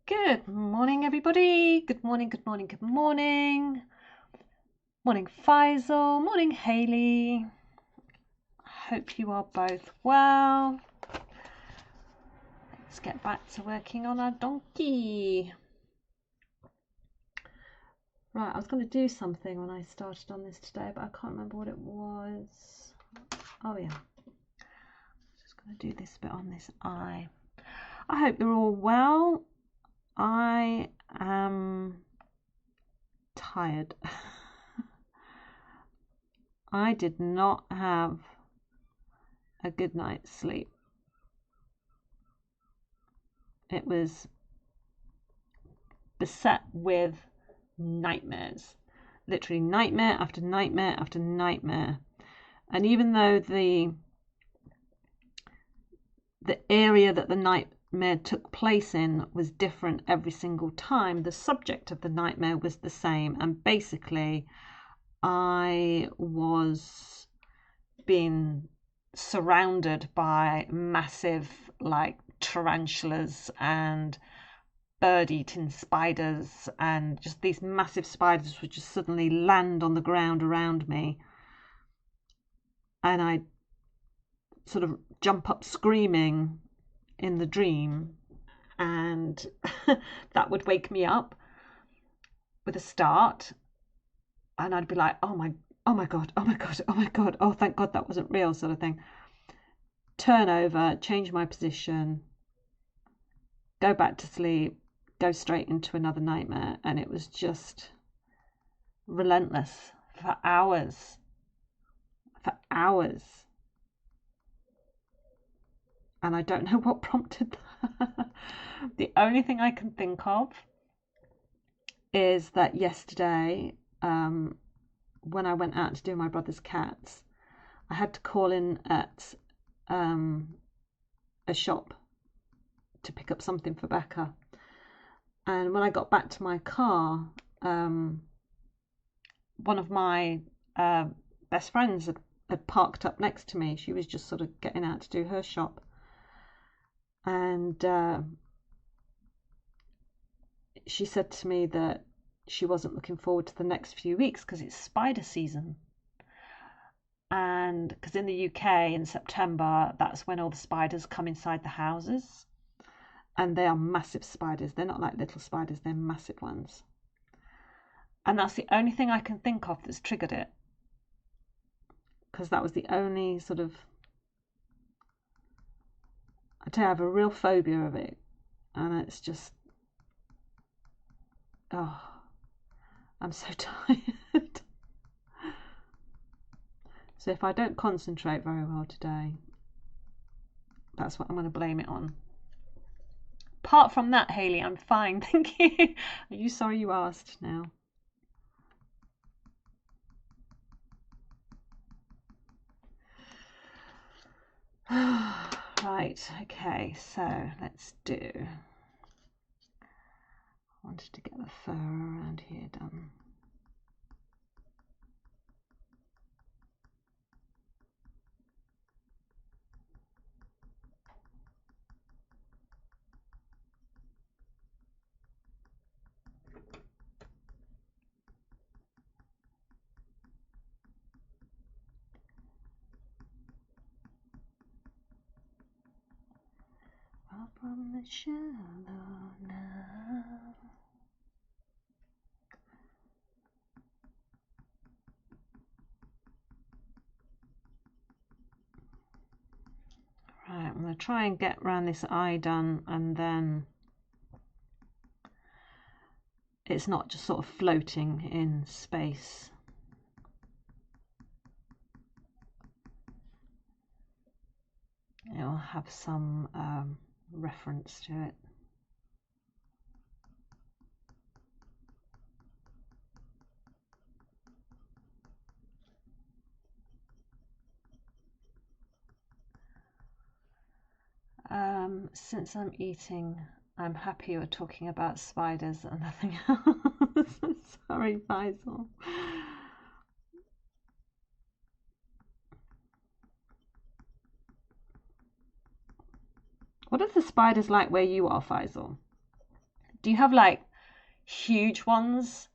Good morning, everybody. Good morning, good morning, good morning. Morning, Faisal. Morning, Hayley. Hope you are both well. Let's get back to working on our donkey. Right, I was going to do something when I started on this today, but I can't remember what it was. Oh, yeah. Just going to do this bit on this eye. I hope you're all well. I am tired. I did not have a good night's sleep. It was beset with nightmares, literally nightmare after nightmare after nightmare. And even though the area that the nightmare took place in was different every single time, the subject of the nightmare was the same. And basically, I was being surrounded by massive, like, tarantulas and bird-eating spiders, and just these massive spiders would just suddenly land on the ground around me, and I'd sort of jump up screaming in the dream, and that would wake me up with a start, and I'd be like, oh my god, oh my god, oh my god, oh thank god that wasn't real, sort of thing. Turn over, change my position, go back to sleep, go straight into another nightmare, and it was just relentless for hours. And I don't know what prompted that. The only thing I can think of is that yesterday, when I went out to do my brother's cats, I had to call in at a shop to pick up something for Becca. And when I got back to my car, one of my best friends had parked up next to me. She was just sort of getting out to do her shop. And she said to me that she wasn't looking forward to the next few weeks because it's spider season. And because in the UK in September, that's when all the spiders come inside the houses. And they are massive spiders. They're not like little spiders, they're massive ones. And that's the only thing I can think of that's triggered it. Because that was the only sort of... I tell you, I have a real phobia of it. And it's just... Oh, I'm so tired. So if I don't concentrate very well today, that's what I'm going to blame it on. Apart from that, Hayley, I'm fine, thank you. Are you sorry you asked now? Right, okay, so let's do... I wanted to get the fur around here done. Up from the shallow now. Right, I'm going to try and get around this eye done, and then it's not just sort of floating in space. It'll have some reference to it. Since I'm eating, I'm happy you're talking about spiders and nothing else. Sorry, Faisal. What are the spiders like where you are, Faisal? Do you have like huge ones,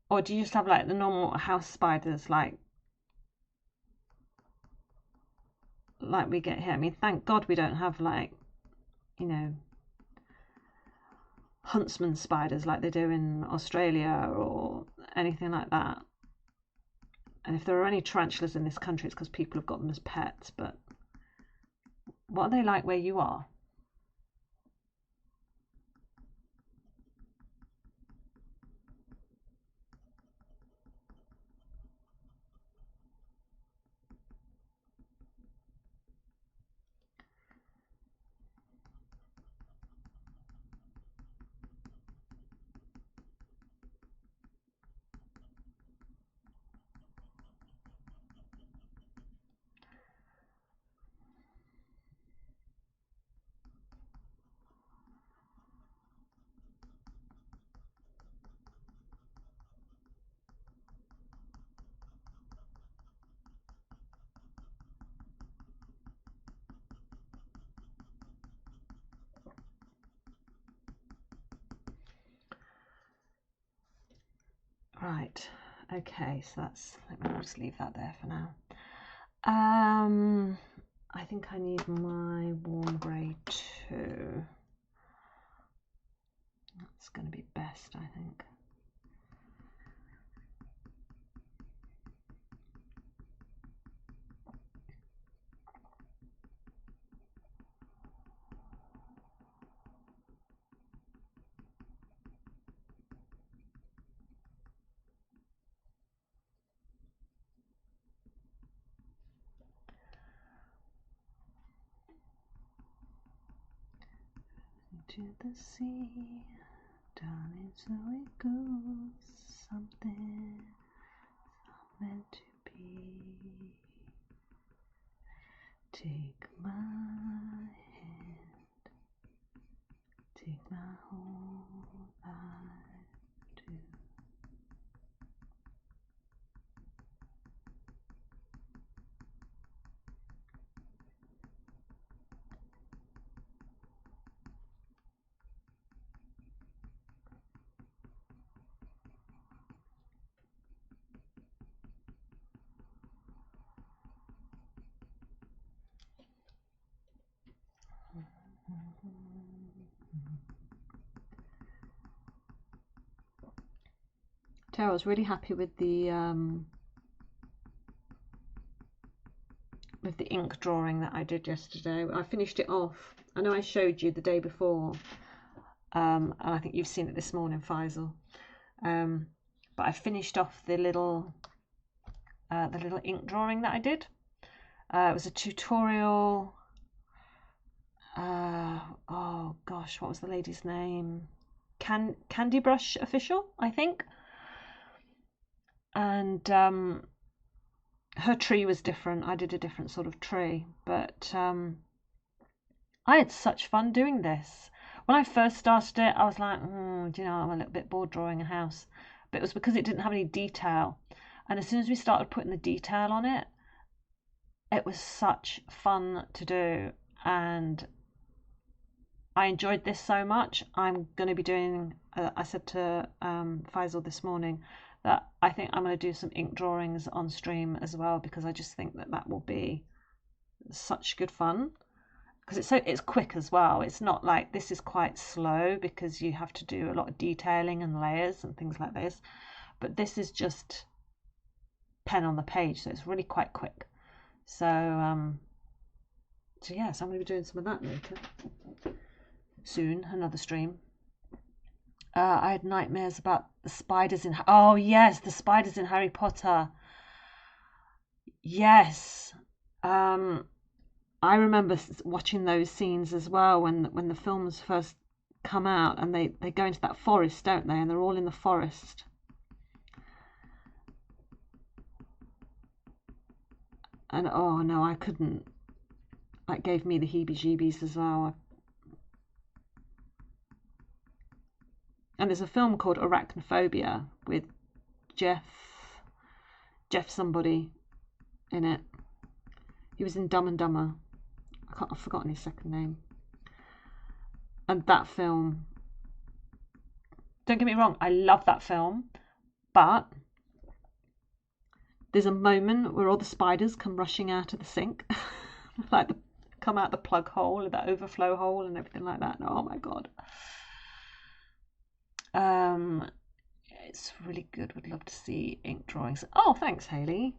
or do you just have like the normal house spiders like we get here? I mean, thank God we don't have like, you know, huntsman spiders like they do in Australia or anything like that. And if there are any tarantulas in this country, it's because people have got them as pets. But what are they like where you are? Right, okay, so let me just leave that there for now. I think I need my warm grey too. That's going to be best, I think. To the sea, darling, so it goes. Something meant to be. Take my hand, take my whole life too. Tara, I was really happy with the ink drawing that I did yesterday. I finished it off. I know I showed you the day before, and I think you've seen it this morning, Faisal. But I finished off the little ink drawing that I did. It was a tutorial. Oh gosh, what was the lady's name? Candy Brush Official, I think. And her tree was different. I did a different sort of tree, but I had such fun doing this. When I first started it, I was like, do you know, I'm a little bit bored drawing a house. But it was because it didn't have any detail. And as soon as we started putting the detail on it, it was such fun to do. And I enjoyed this so much. I'm going to be doing, I said to Faisal this morning that I think I'm going to do some ink drawings on stream as well, because I just think that that will be such good fun. Because it's quick as well. It's not like this is quite slow because you have to do a lot of detailing and layers and things like this. But this is just pen on the page, so it's really quite quick. So yes, I'm going to be doing some of that later. Soon, another stream. I had nightmares about the spiders in. Oh yes, the spiders in Harry Potter. Yes. I remember watching those scenes as well when the films first come out, and they go into that forest, don't they? And they're all in the forest. And oh no, I couldn't. That gave me the heebie-jeebies as well. And there's a film called Arachnophobia with Jeff somebody in it. He was in Dumb and Dumber. I've forgotten his second name. And that film Don't get me wrong, I love that film, but there's a moment where all the spiders come rushing out of the sink, like come out the plug hole, the overflow hole, and everything like that. Oh my god. It's really good. Would love to see ink drawings. Oh, thanks, Hayley.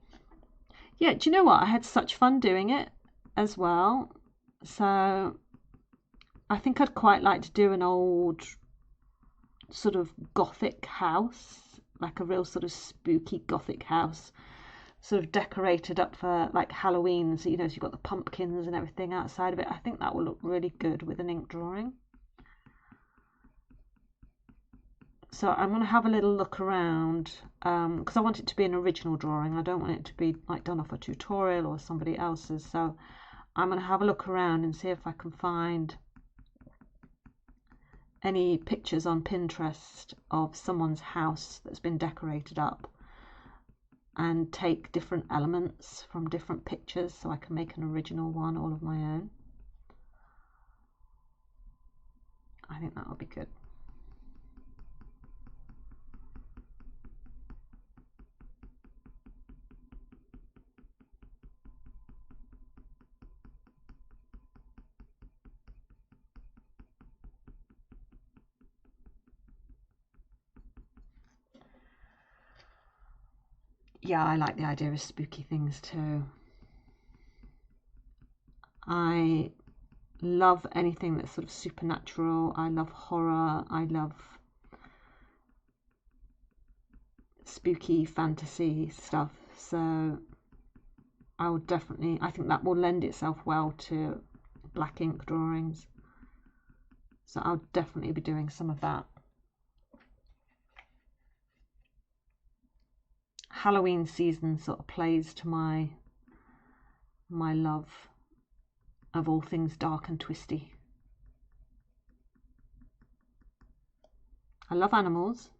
Yeah, do you know what? I had such fun doing it as well. So I think I'd quite like to do an old sort of gothic house, like a real sort of spooky gothic house, sort of decorated up for like Halloween. So, you know, so you've got the pumpkins and everything outside of it. I think that will look really good with an ink drawing. So I'm going to have a little look around because I want it to be an original drawing. I don't want it to be like done off a tutorial or somebody else's. So I'm going to have a look around and see if I can find any pictures on Pinterest of someone's house that's been decorated up, and take different elements from different pictures so I can make an original one all of my own. I think that would be good. Yeah, I like the idea of spooky things too. I love anything that's sort of supernatural. I love horror. I love spooky fantasy stuff. So I would definitely, I think that will lend itself well to black ink drawings. So I'll definitely be doing some of that. Halloween season sort of plays to my love of all things dark and twisty. I love animals,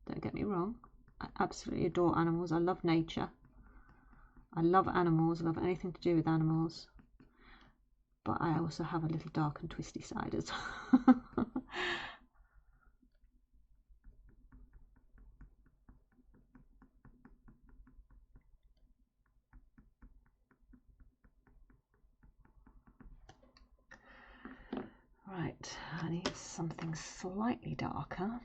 don't get me wrong. I absolutely adore animals. I love nature. I love animals. I love anything to do with animals. But I also have a little dark and twisty side as well. Right, I need something slightly darker.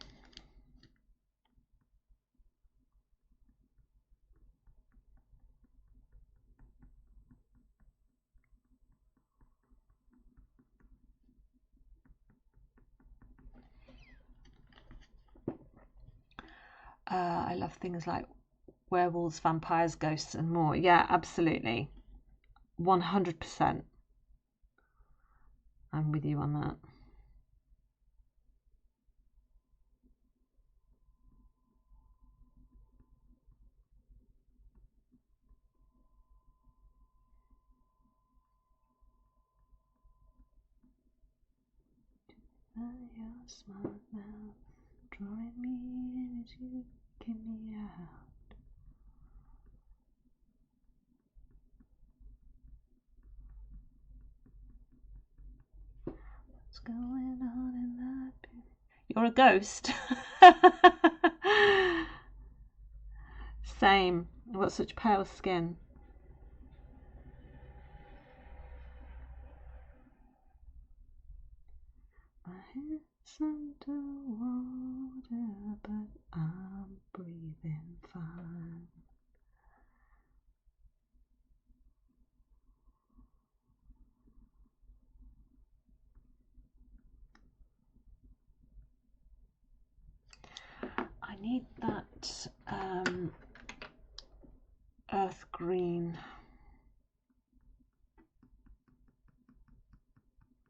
I love things like werewolves, vampires, ghosts, and more. Yeah, absolutely. 100%. I'm with you on that. Your smart mouth drawing me in as you get me out. What's going on in that? You're a ghost. Same. I've got such pale skin. My head's underwater, but I'm breathing fine. I need that earth green.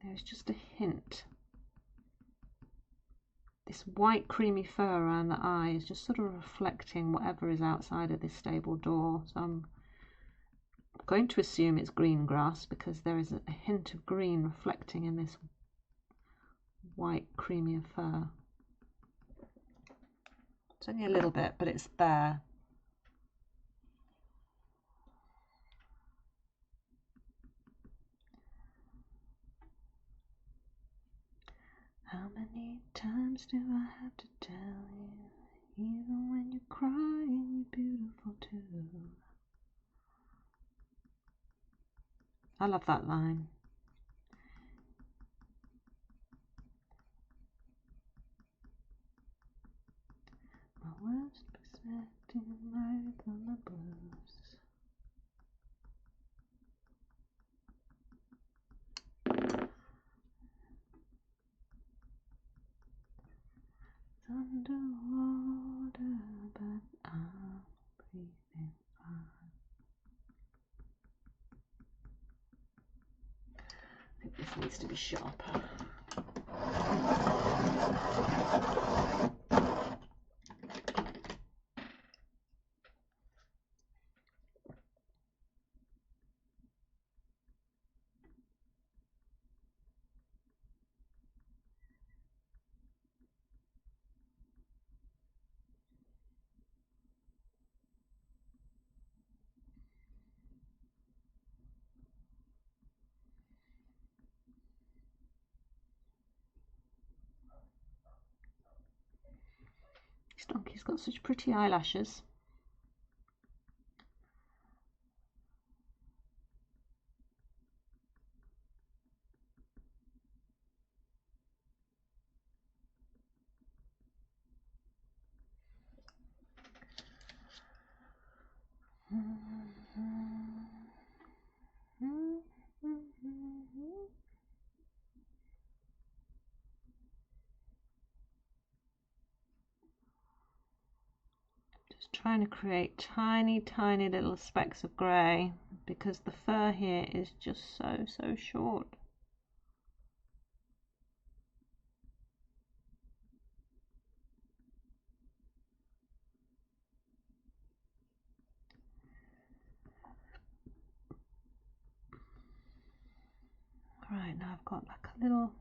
There's just a hint. This white creamy fur around the eye is just sort of reflecting whatever is outside of this stable door. So I'm going to assume it's green grass because there is a hint of green reflecting in this white creamier fur. It's only a little bit, but it's there. How many many times do I have to tell you, even when you're crying, you're beautiful too. I love that line. My worst perspective life on the blues. It's underwater, but I'm breathing fine. I think this needs to be sharper. This donkey's got such pretty eyelashes. Just trying to create tiny, tiny little specks of grey because the fur here is just so short. Right, now I've got like a little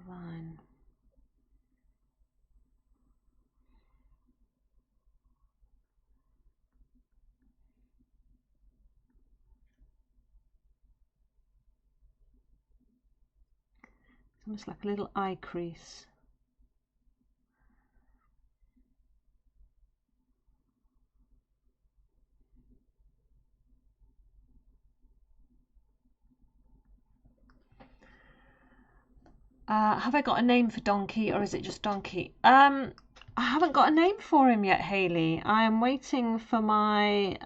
line. It's almost like a little eye crease. Have I got a name for Donkey, or is it just Donkey? I haven't got a name for him yet, Hayley. I am waiting for my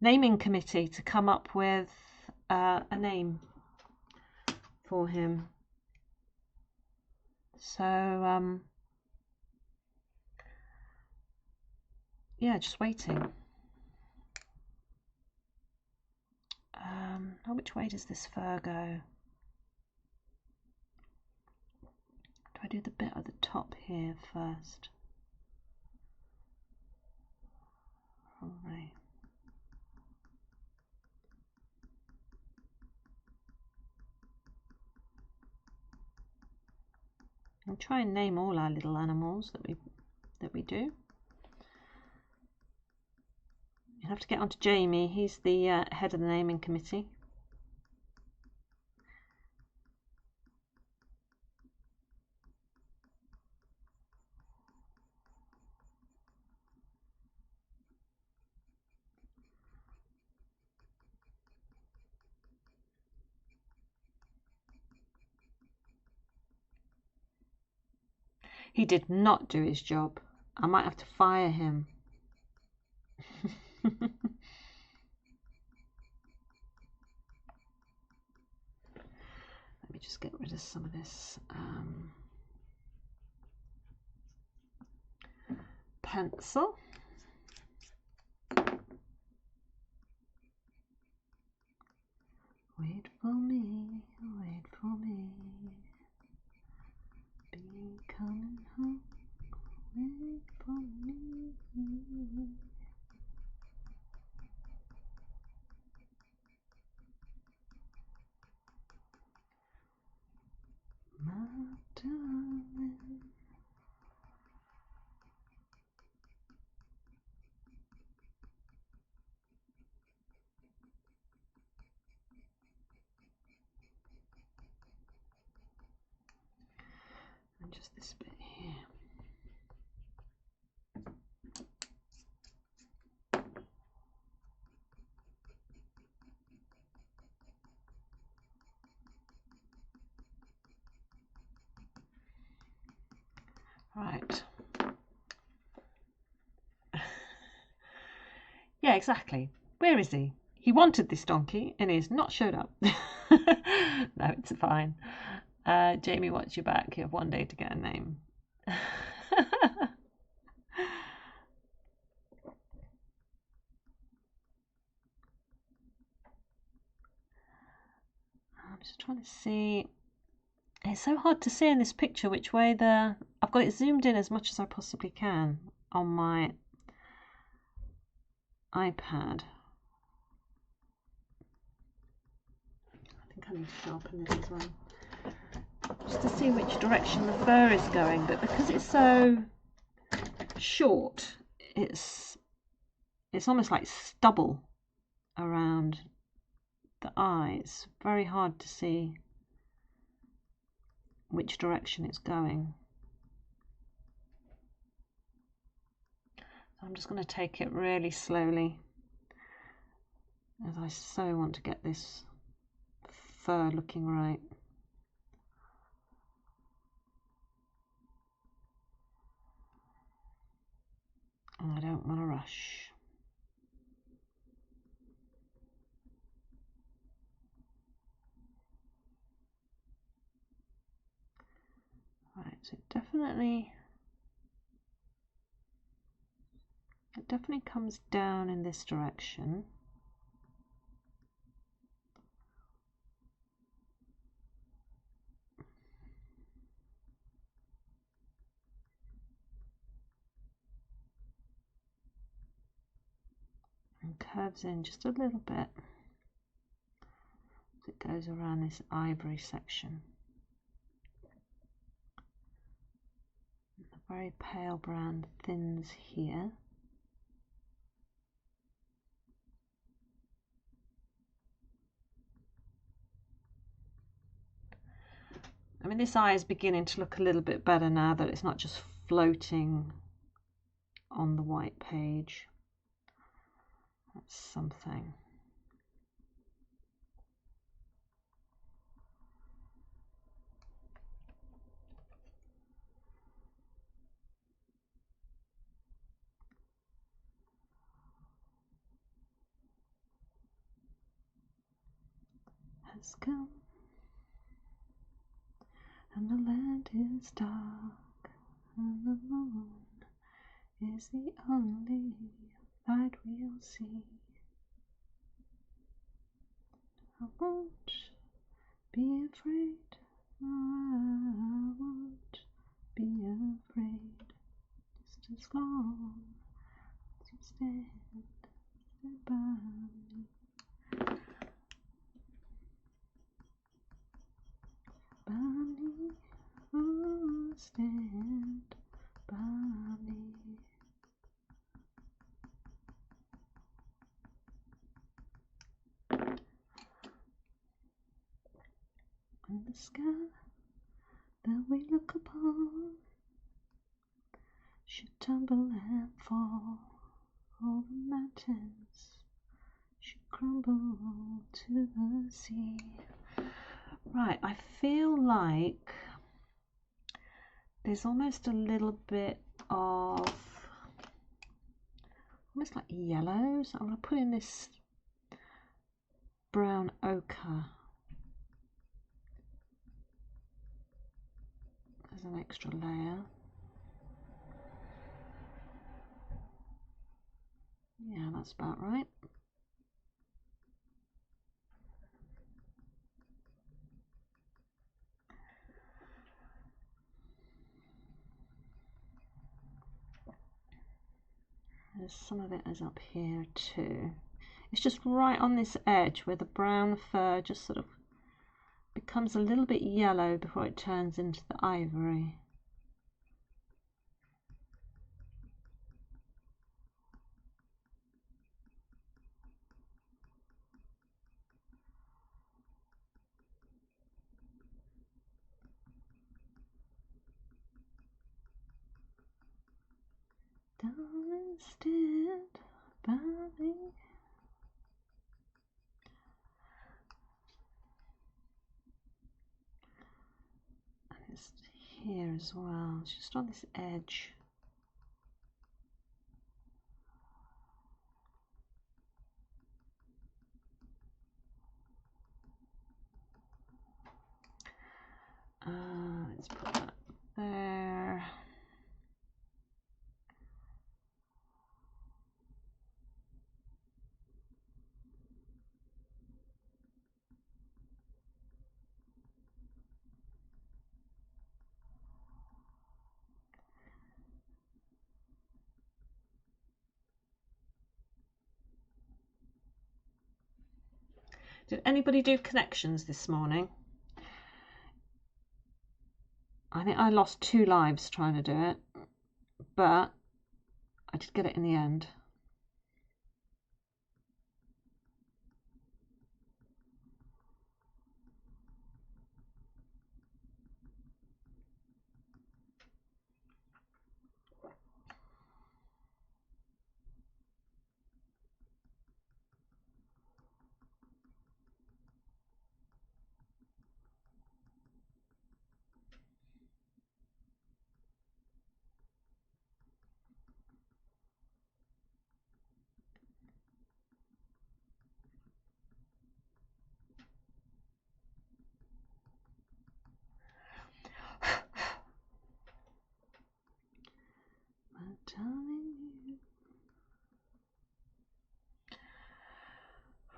naming committee to come up with a name for him. So yeah, just waiting. Now which way does this fur go? Do I do the bit at the top here first? Probably. I'll try and name all our little animals that we do. You have to get on to Jamie. He's the head of the naming committee. He did not do his job. I might have to fire him. Let me just get rid of some of this pencil. Wait for me, wait for me. Be coming home, wait for me. My darling. just this bit here. Right. Yeah, exactly. Where is he? He wanted this donkey and he has not showed up. No, it's fine. Jamie, watch your back. You have one day to get a name. I'm just trying to see. It's so hard to see in this picture which way I've got it zoomed in as much as I possibly can on my iPad. I think I need to sharpen this as well, just to see which direction the fur is going. But because it's so short, it's almost like stubble around the eye. It's very hard to see which direction it's going. So I'm just going to take it really slowly, as I so want to get this fur looking right. And I don't want to rush. Right, so it definitely comes down in this direction. And curves in just a little bit as it goes around this ivory section. The very pale brown thins here. I mean, this eye is beginning to look a little bit better now that it's not just floating on the white page. That's something. Has come, and the land is dark, and the moon is the only light we'll see. I won't be afraid, I won't be afraid, just as long as you stand by me. By me, oh, stand by me. And the sky that we look upon should tumble and fall. All the mountains should crumble to the sea. Right, I feel like there's almost a little bit of almost like yellow, so I'm going to put in this brown ochre as an extra layer. Yeah, that's about right. There's some of it is up here too. It's just right on this edge where the brown fur just sort of becomes a little bit yellow before it turns into the ivory. Down instead by me. And it's here as well. It's just on this edge. Let's put that there. Did anybody do connections this morning? I think I lost 2 lives trying to do it, but I did get it in the end. I'm telling you.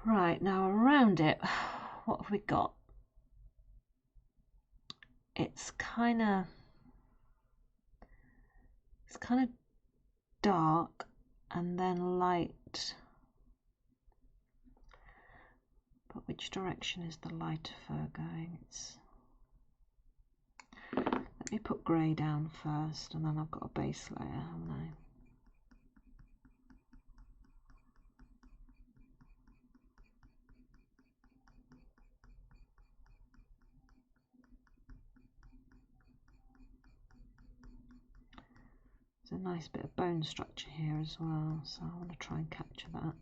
Right, now around it, what have we got? It's kind of dark and then light. But which direction is the lighter fur going? Let me put grey down first, and then I've got a base layer, haven't I? There's a nice bit of bone structure here as well, so I want to try and capture that.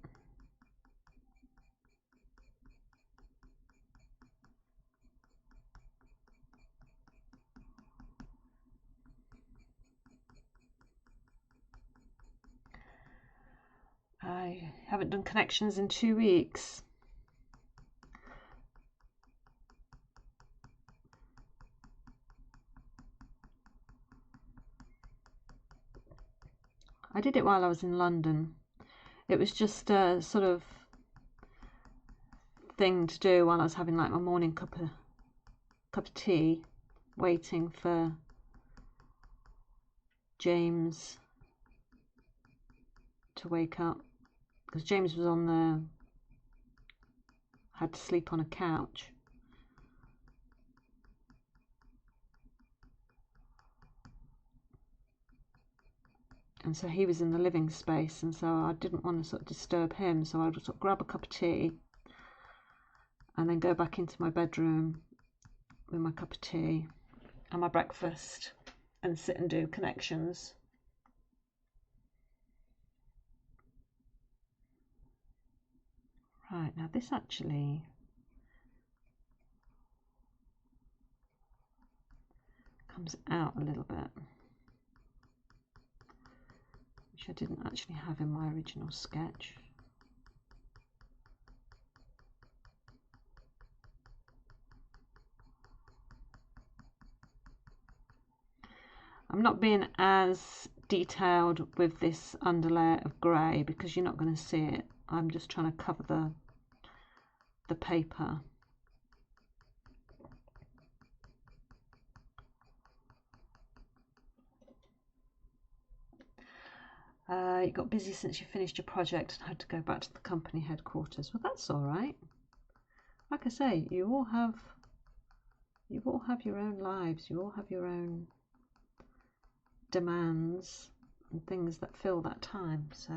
I haven't done connections in 2 weeks. I did it while I was in London. It was just a sort of thing to do while I was having like my morning cup of tea, waiting for James to wake up, because James was had to sleep on a couch. And so he was in the living space, and so I didn't want to sort of disturb him, so I would sort of grab a cup of tea and then go back into my bedroom with my cup of tea and my breakfast and sit and do connections. Right, now this actually comes out a little bit, which I didn't actually have in my original sketch. I'm not being as detailed with this underlayer of grey because you're not going to see it. I'm just trying to cover the paper. You got busy since you finished your project and had to go back to the company headquarters. Well, that's all right. Like I say, you all have your own lives. You all have your own demands and things that fill that time. So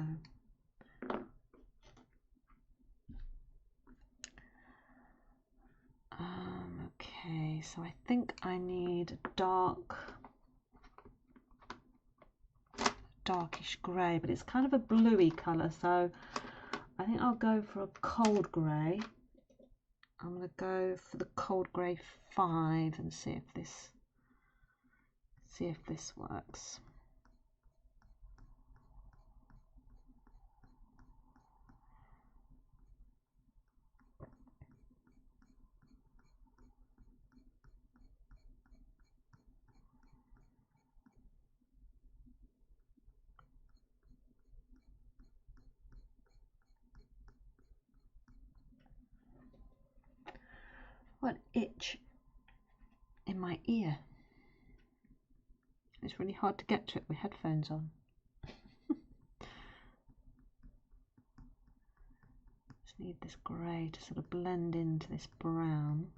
okay, so I think I need dark darkish grey, but it's kind of a bluey colour, so I think I'll go for a cold grey. I'm going to go for the cold grey 5 and see if this works. What itch in my ear. It's really hard to get to it with headphones on. Just need this grey to sort of blend into this brown.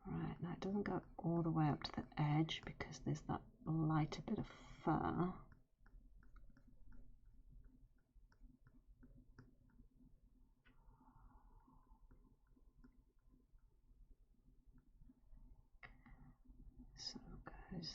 Right, now it doesn't go all the way up to the edge because there's that lighter bit of fur. So it goes.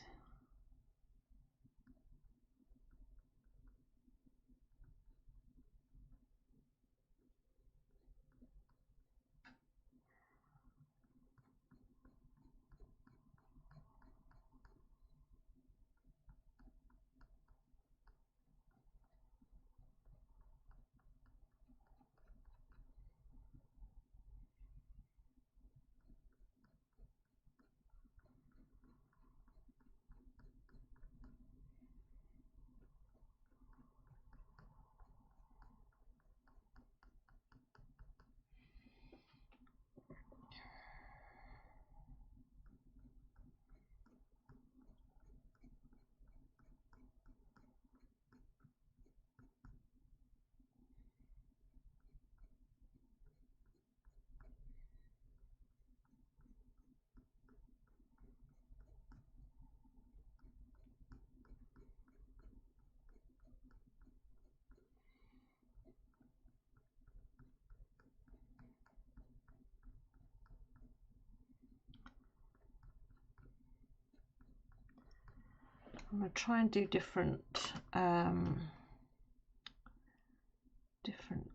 I'm going to try and do different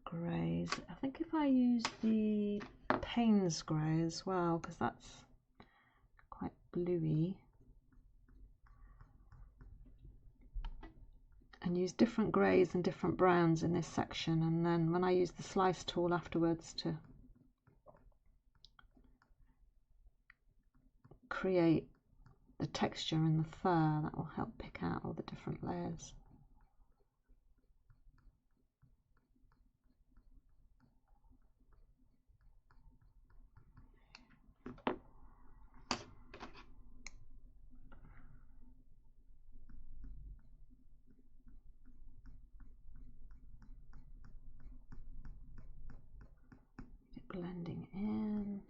greys. I think if I use the Payne's grey as well, because that's quite bluey, and use different greys and different browns in this section, and then when I use the slice tool afterwards to create the texture in the fur, that will help pick out all the different layers. Blending in.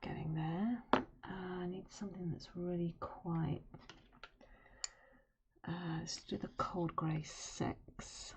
Getting there. I need something that's really quite. Let's do the cold grey 6.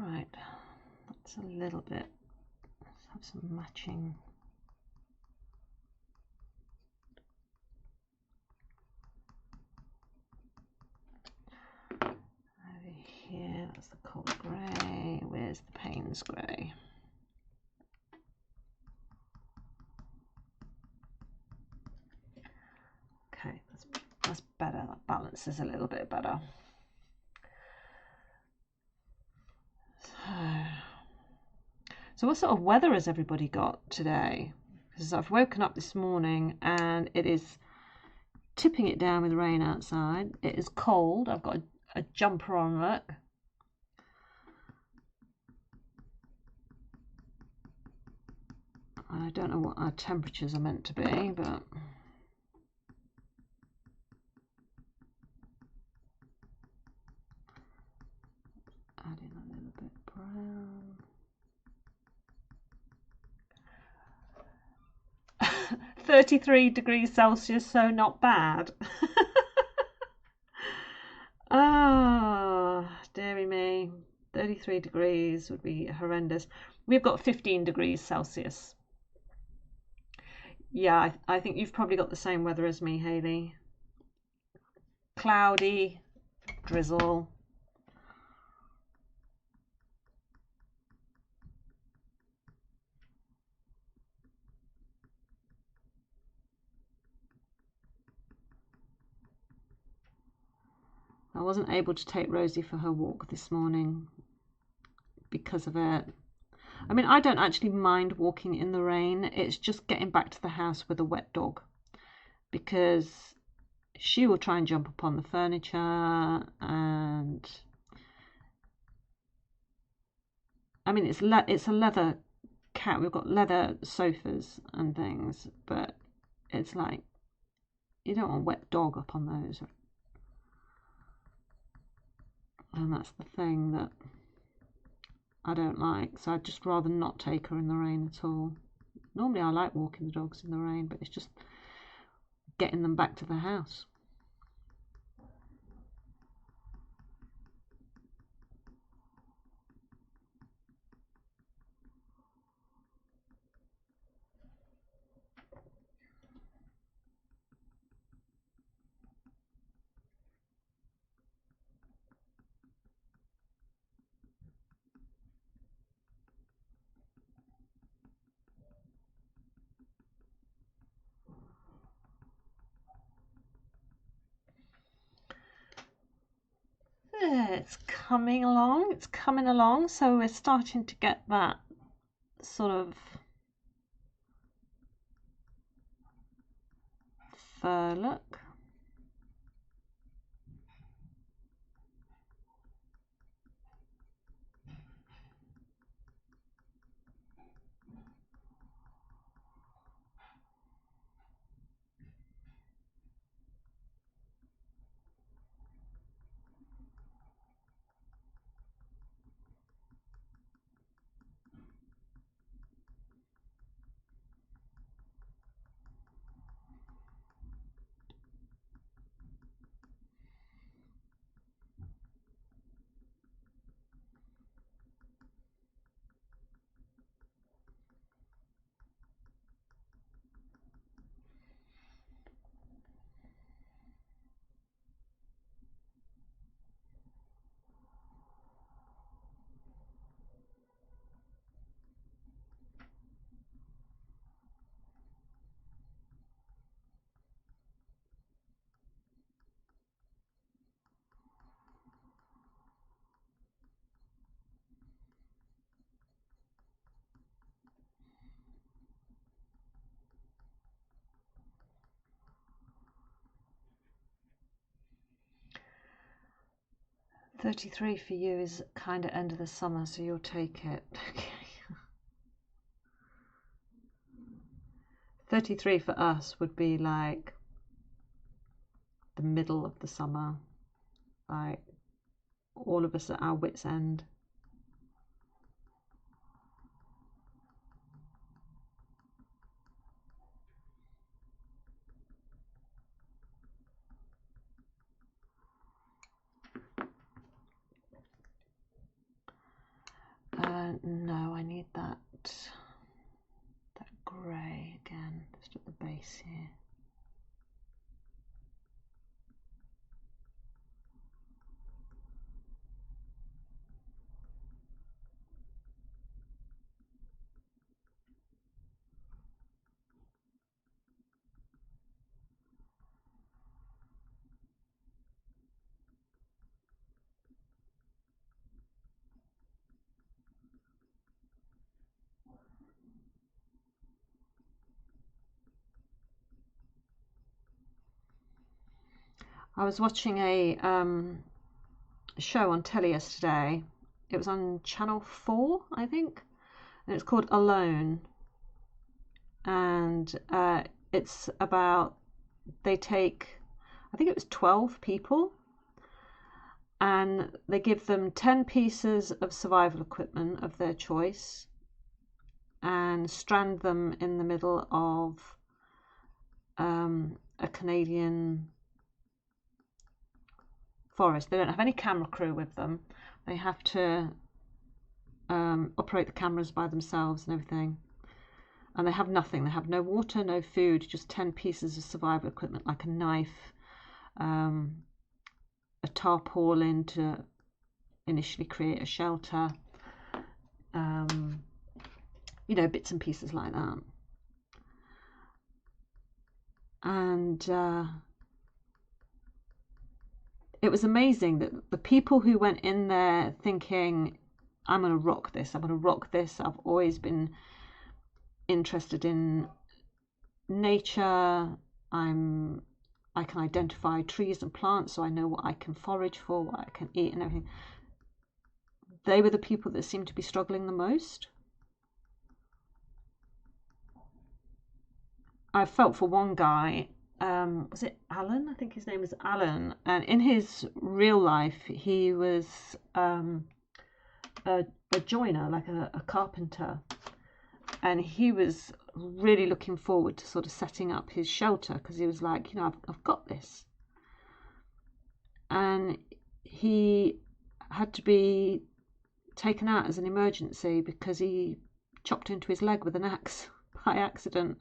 Right, that's a little bit. Let's have some matching. Over here, that's the cold grey. Where's the Payne's grey? Okay, that's better. That balances a little bit better. So what sort of weather has everybody got today? Because I've woken up this morning and it is tipping it down with rain outside. It is cold. I've got a jumper on, look. I don't know what our temperatures are meant to be, but adding a little bit brown. 33 degrees Celsius, so not bad. Ah, dearie me. 33 degrees would be horrendous. We've got 15 degrees Celsius. Yeah, I think you've probably got the same weather as me, Hayley. Cloudy, drizzle. I wasn't able to take Rosie for her walk this morning because of it. I mean, I don't actually mind walking in the rain. It's just getting back to the house with a wet dog, because she will try and jump upon the furniture, and I mean, it's a leather cat. We've got leather sofas and things, but it's like you don't want a wet dog up on those. And that's the thing that I don't like, so I'd just rather not take her in the rain at all. Normally I like walking the dogs in the rain, but it's just getting them back to the house. It's coming along, so we're starting to get that sort of fur look. 33 for you is kind of end of the summer, so you'll take it. 33 for us would be like the middle of the summer, like all of us at our wits' end. No, I need that grey again, just at the base here. I was watching a show on telly yesterday. It was on Channel 4, I think, and it's called Alone. And it's about, they take, I think it was 12 people, and they give them 10 pieces of survival equipment of their choice and strand them in the middle of a Canadian forest. They don't have any camera crew with them. They have to operate the cameras by themselves and everything. And they have nothing. They have no water, no food, just 10 pieces of survival equipment, like a knife, a tarpaulin to initially create a shelter, you know, bits and pieces like that. And it was amazing that the people who went in there thinking, I'm going to rock this, I'm going to rock this. I've always been interested in nature. I can identify trees and plants, so I know what I can forage for, what I can eat and everything. They were the people that seemed to be struggling the most. I felt for one guy, was it Alan? I think his name was Alan. And in his real life, he was a joiner, like a carpenter. And he was really looking forward to sort of setting up his shelter, because he was like, you know, I've got this. And he had to be taken out as an emergency because he chopped into his leg with an axe by accident.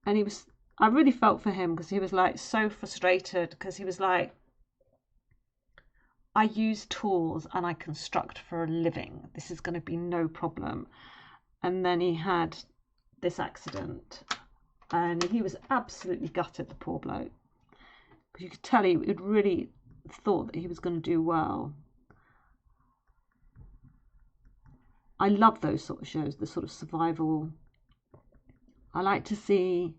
And I really felt for him, because he was like so frustrated, because he was like, I use tools and I construct for a living. This is going to be no problem. And then he had this accident, and he was absolutely gutted, the poor bloke, because you could tell he had really thought that he was going to do well. I love those sort of shows, the sort of survival. I like to see,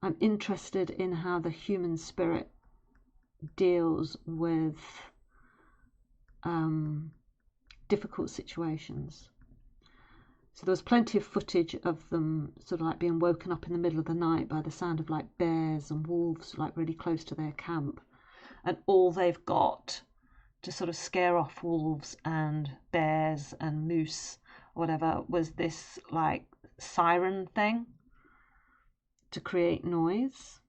I'm interested in how the human spirit deals with difficult situations. So there was plenty of footage of them sort of like being woken up in the middle of the night by the sound of like bears and wolves, like really close to their camp. And all they've got to sort of scare off wolves and bears and moose or whatever was this like siren thing to create noise.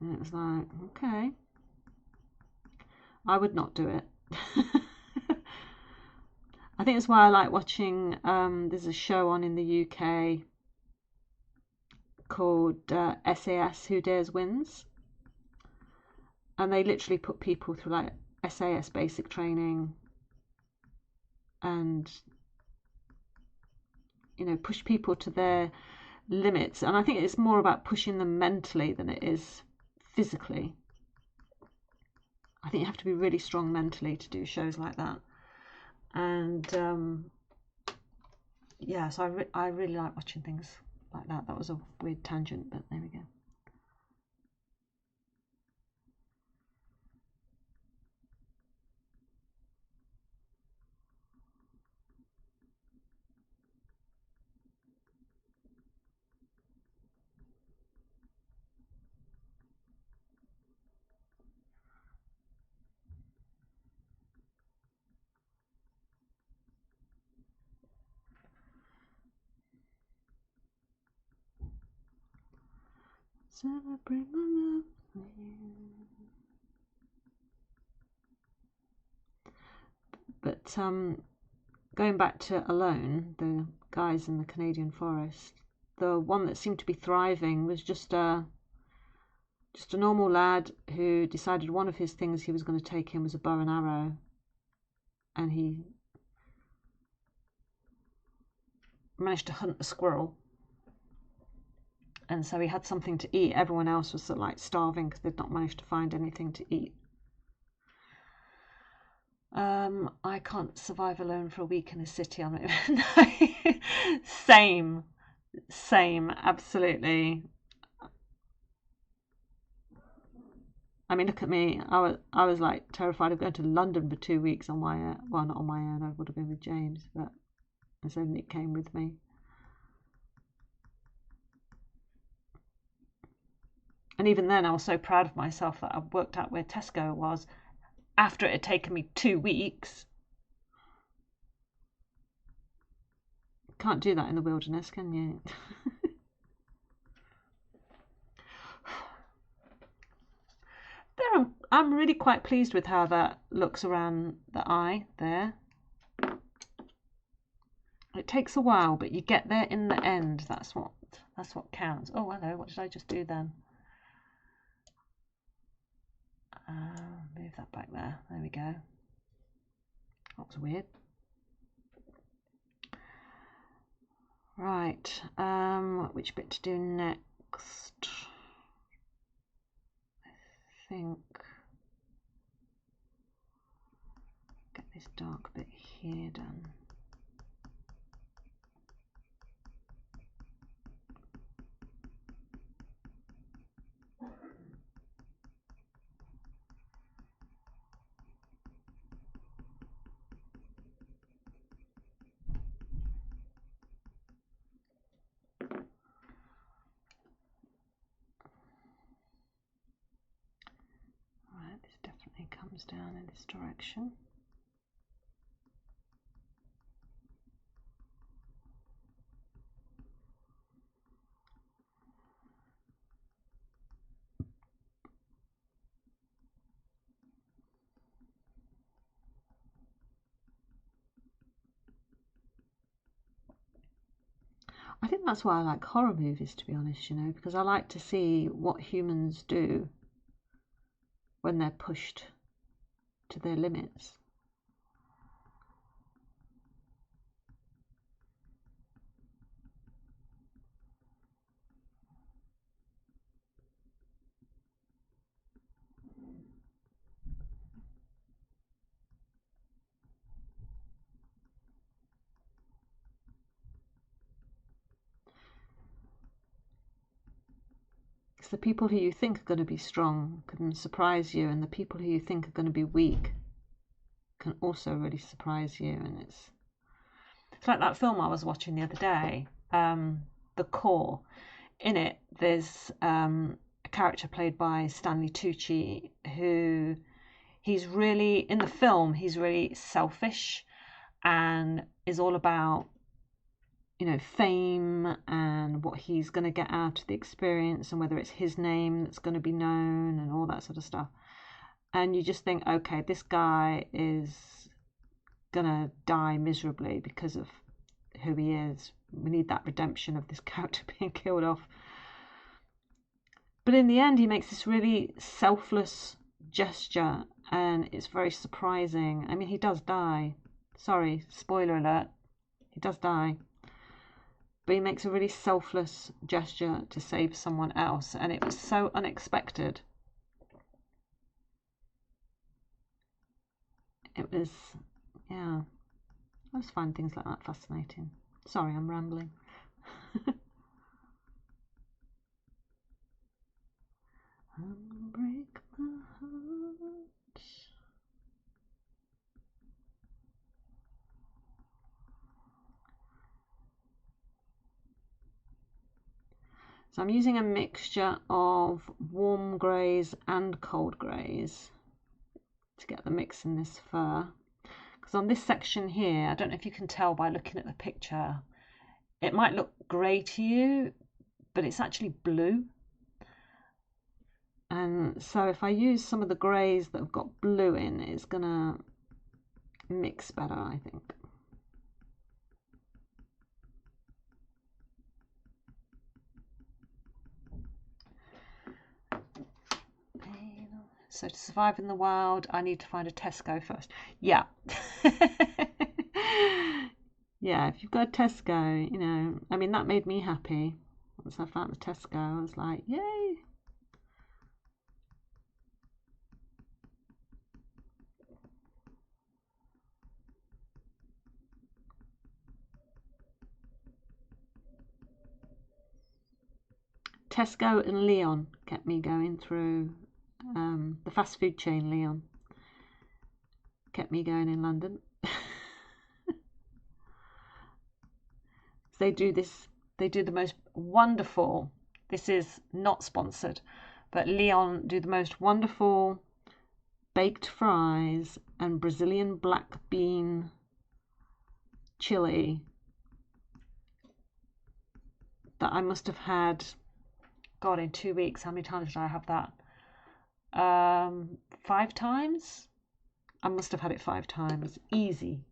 And it was like, okay, I would not do it. I think that's why I like watching, there's a show on in the UK called SAS Who Dares Wins. And they literally put people through like SAS basic training and, you know, push people to their limits. And I think it's more about pushing them mentally than it is physically. I think you have to be really strong mentally to do shows like that. And yeah, so I really like watching things like that. That was a weird tangent, but there we go. Celebrate my love for you. But going back to Alone, the guys in the Canadian forest, the one that seemed to be thriving was just a normal lad who decided one of his things he was going to take in was a bow and arrow, and he managed to hunt a squirrel. And so he had something to eat. Everyone else was sort of like starving because they'd not managed to find anything to eat. I can't survive alone for a week in a city. I'm not even same, absolutely. I mean, look at me. I was like terrified of going to London for 2 weeks on my own. Well, not on my own. I would have been with James, but so Nick came with me. And even then, I was so proud of myself that I worked out where Tesco was after it had taken me 2 weeks. Can't do that in the wilderness, can you? I'm really quite pleased with how that looks around the eye there. It takes a while, but you get there in the end. That's what counts. Oh, hello. What did I just do then? Move that back there. There we go. That was weird. Right. Which bit to do next? I think get this dark bit here done. Right, this definitely comes down in this direction. I think that's why I like horror movies, to be honest, because I like to see what humans do when they're pushed to their limits. Because the people who you think are going to be strong can surprise you, and the people who you think are going to be weak can also really surprise you. And it's like that film I was watching the other day, The Core. In it, there's a character played by Stanley Tucci who he's really, in the film, he's really selfish and is all about fame and what he's going to get out of the experience and whether it's his name that's going to be known and all that sort of stuff. And you just think, okay, this guy is going to die miserably because of who he is. We need that redemption of this character being killed off. But in the end, he makes this really selfless gesture and it's very surprising. I mean, he does die. Sorry, spoiler alert. He does die. But he makes a really selfless gesture to save someone else, and it was so unexpected. It was, yeah, I just find things like that fascinating. Sorry, I'm rambling. Break my heart. So I'm using a mixture of warm greys and cold greys to get the mix in this fur. Because on this section here, I don't know if you can tell by looking at the picture, it might look grey to you, but it's actually blue. And so if I use some of the greys that have got blue in, it's gonna mix better, I think. So to survive in the wild, I need to find a Tesco first. Yeah. Yeah, if you've got a Tesco, you know, I mean, that made me happy. Once I found the Tesco, I was like, yay. Tesco and Leon kept me going through the fast food chain. Leon kept me going in London. They do the most wonderful, this is not sponsored, but Leon do the most wonderful baked fries and Brazilian black bean chili that I must have had, God, in 2 weeks. How many times did I have that? 5 times? I must have had it 5 times. Easy.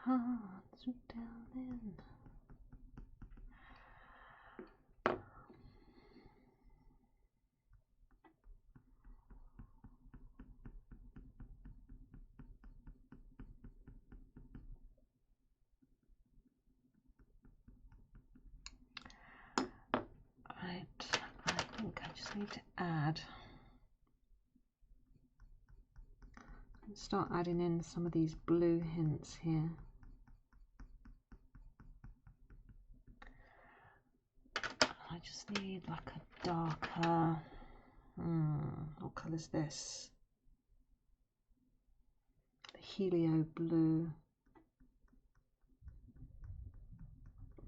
Hearts down in. Right, I think I just need to add. Start adding in some of these blue hints here. I just need like a darker, what colour is this? The Helio blue.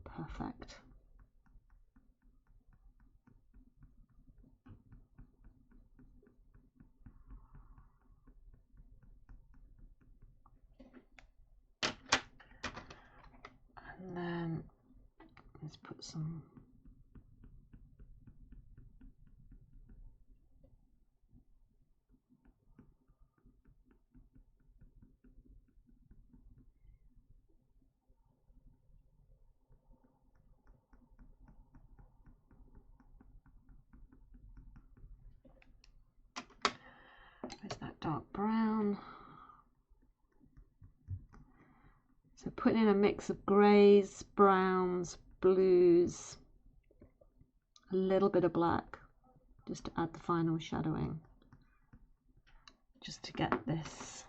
Perfect. And then let's put some where's that dark brown? So putting in a mix of greys, browns, blues, a little bit of black, just to add the final shadowing, just to get this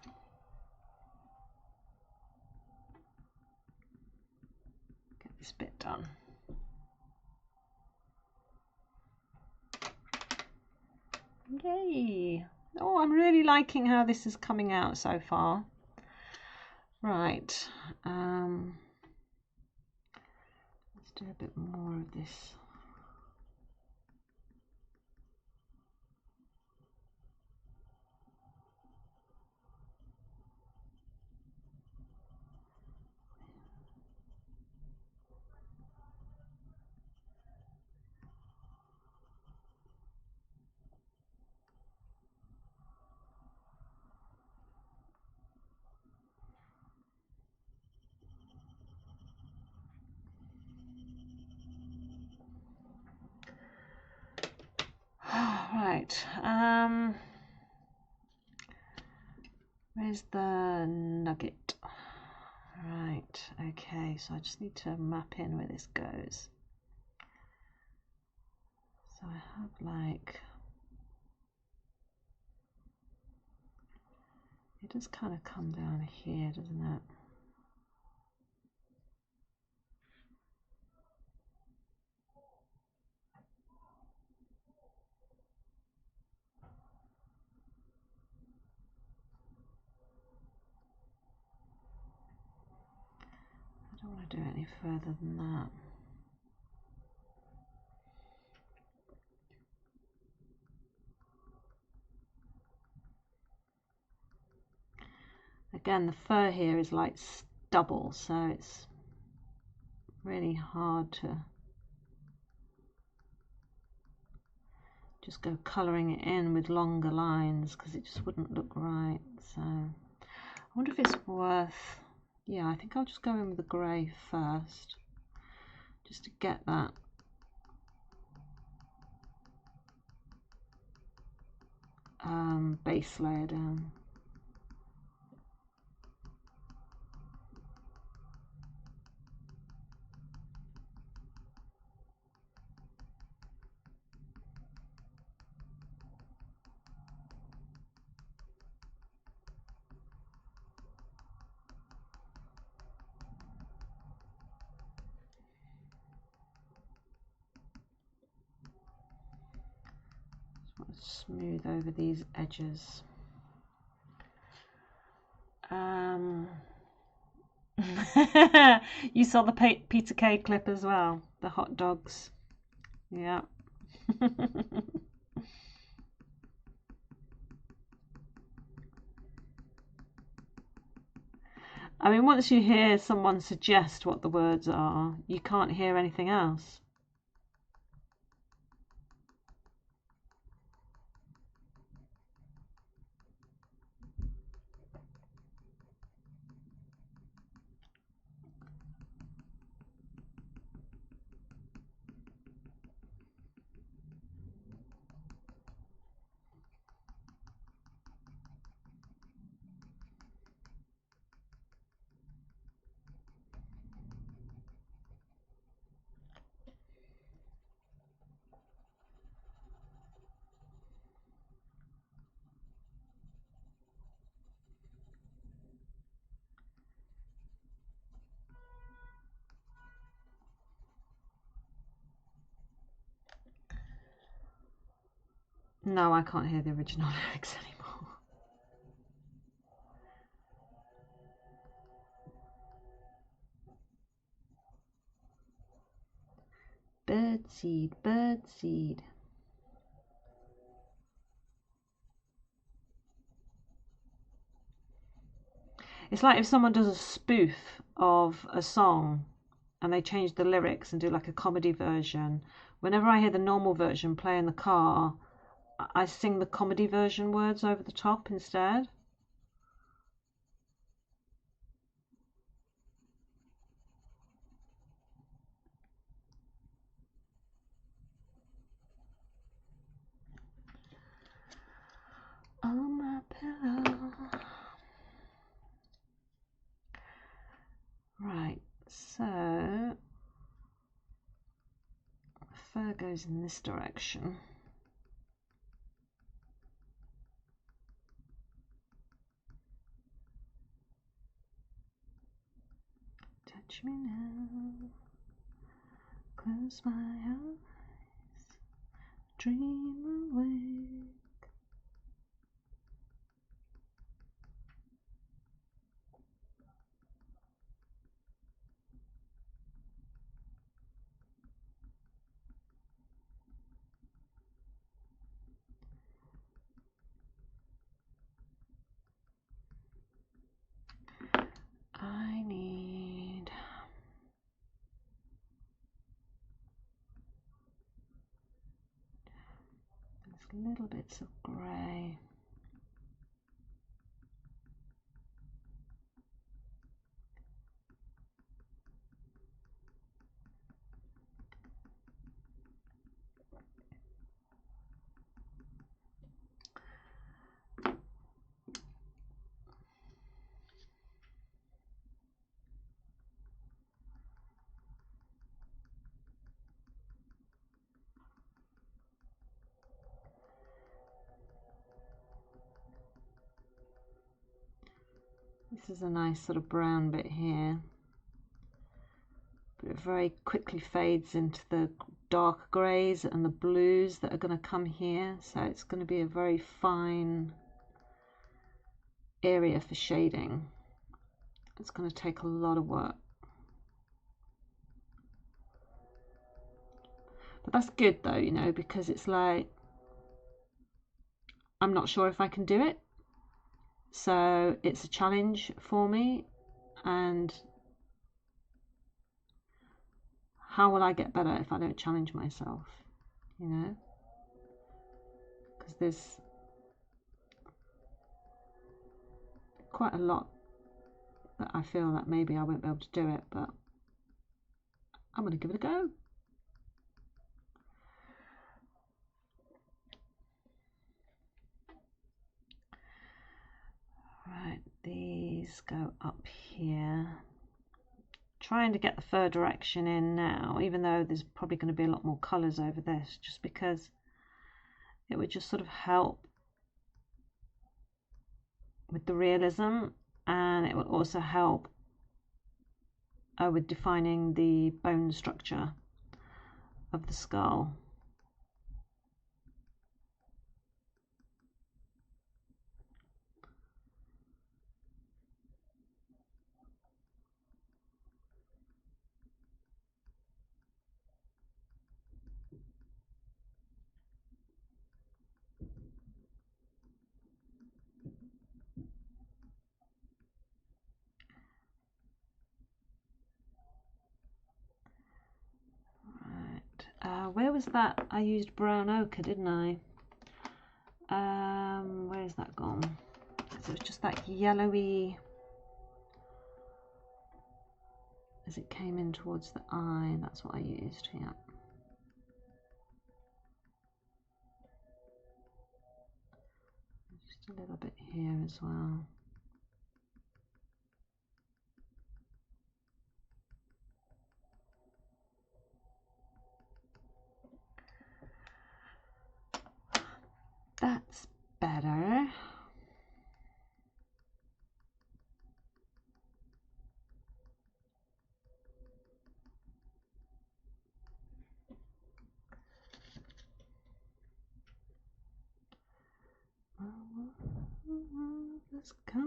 bit done. Yay! Oh, I'm really liking how this is coming out so far. Right, let's do a bit more of this. Where's the nugget? Right, okay, so I just need to map in where this goes. So I have like, it does kind of come down here, doesn't it? I don't want to do it any further than that. Again, the fur here is like stubble, so it's really hard to just go colouring it in with longer lines because it just wouldn't look right. So I wonder if it's worth, yeah, I think I'll just go in with the grey first just to get that base layer down. Smooth over these edges. You saw the Peter Kay clip as well, the hot dogs. Yeah. I mean, once you hear someone suggest what the words are, you can't hear anything else. No, I can't hear the original lyrics anymore. Birdseed, birdseed. It's like if someone does a spoof of a song and they change the lyrics and do like a comedy version. Whenever I hear the normal version play in the car, I sing the comedy version words over the top instead. On my pillow. Right, so fur goes in this direction. Touch me now, close my eyes, dream away. I need these little bits of grey. This is a nice sort of brown bit here, but it very quickly fades into the dark greys and the blues that are going to come here. So it's going to be a very fine area for shading. It's going to take a lot of work. But that's good though, you know, because it's like, I'm not sure if I can do it. So it's a challenge for me. And how will I get better if I don't challenge myself, you know? Because there's quite a lot that I feel that maybe I won't be able to do it, but I'm going to give it a go. Right, these go up here. Trying to get the fur direction in now, even though there's probably going to be a lot more colours over this, just because it would just sort of help with the realism, and it will also help with defining the bone structure of the skull. Where was that? I used brown ochre, didn't I? Where's that gone? So it was just that yellowy as it came in towards the eye. That's what I used here. Just a little bit here as well. That's better. Let's go.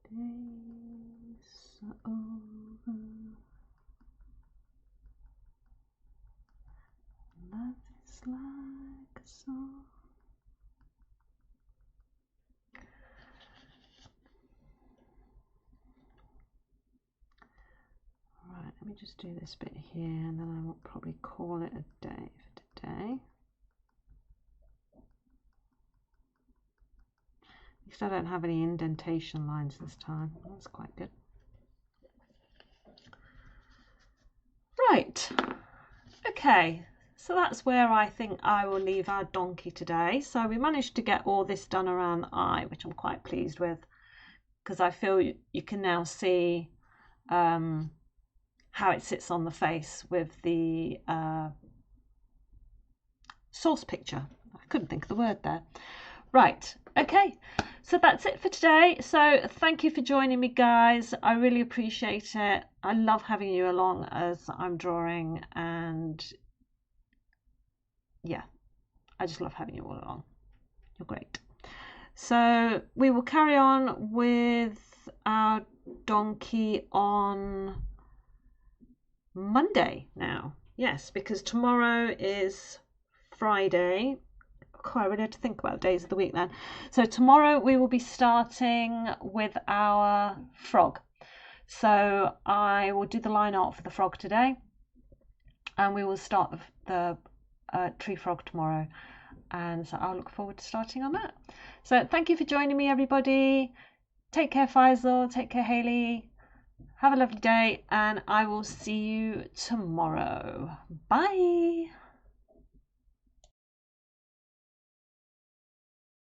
Days are over. Love is like a song. Right, let me just do this bit here, and then I will probably call it a day for today. At least I don't have any indentation lines this time. That's quite good. Right, okay, so that's where I think I will leave our donkey today. So we managed to get all this done around the eye, which I'm quite pleased with, because I feel you can now see how it sits on the face with the source picture. I couldn't think of the word there. Right, okay, so that's it for today. So thank you for joining me, guys. I really appreciate it. I love having you along as I'm drawing, and yeah, I just love having you all along. You're great. So we will carry on with our donkey on Monday now. Yes, because tomorrow is Friday. I really had to think about the days of the week then. So tomorrow we will be starting with our frog. So I will do the line art for the frog today, and we will start the tree frog tomorrow. And so I'll look forward to starting on that. So thank you for joining me, everybody. Take care, Faisal. Take care, Hayley. Have a lovely day, and I will see you tomorrow. Bye.